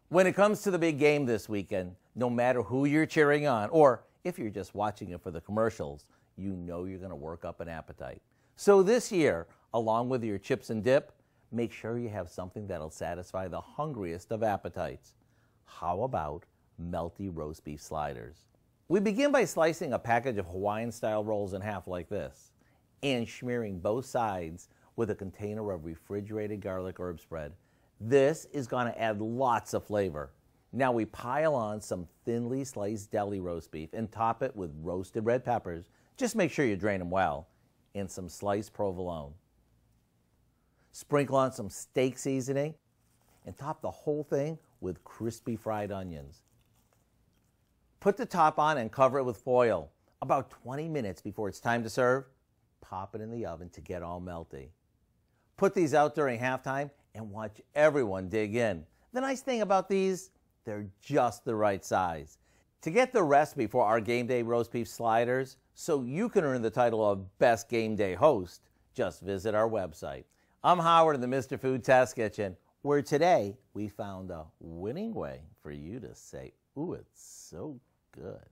When it comes to the big game this weekend, no matter who you're cheering on, or if you're just watching it for the commercials, you know you're going to work up an appetite. So this year, along with your chips and dip, make sure you have something that'll satisfy the hungriest of appetites. How about melty roast beef sliders? We begin by slicing a package of Hawaiian-style rolls in half like this, and smearing both sides with a container of refrigerated garlic herb spread. This is going to add lots of flavor. Now we pile on some thinly sliced deli roast beef and top it with roasted red peppers. Just make sure you drain them well. And some sliced provolone. Sprinkle on some steak seasoning and top the whole thing with crispy fried onions. Put the top on and cover it with foil. About 20 minutes before it's time to serve, pop it in the oven to get all melty. Put these out during halftime and watch everyone dig in. The nice thing about these, they're just the right size. To get the recipe for our game day roast beef sliders, so you can earn the title of Best Game Day Host, just visit our website. I'm Howard in the Mr. Food Test Kitchen, where today we found a winning way for you to say, ooh, it's so good.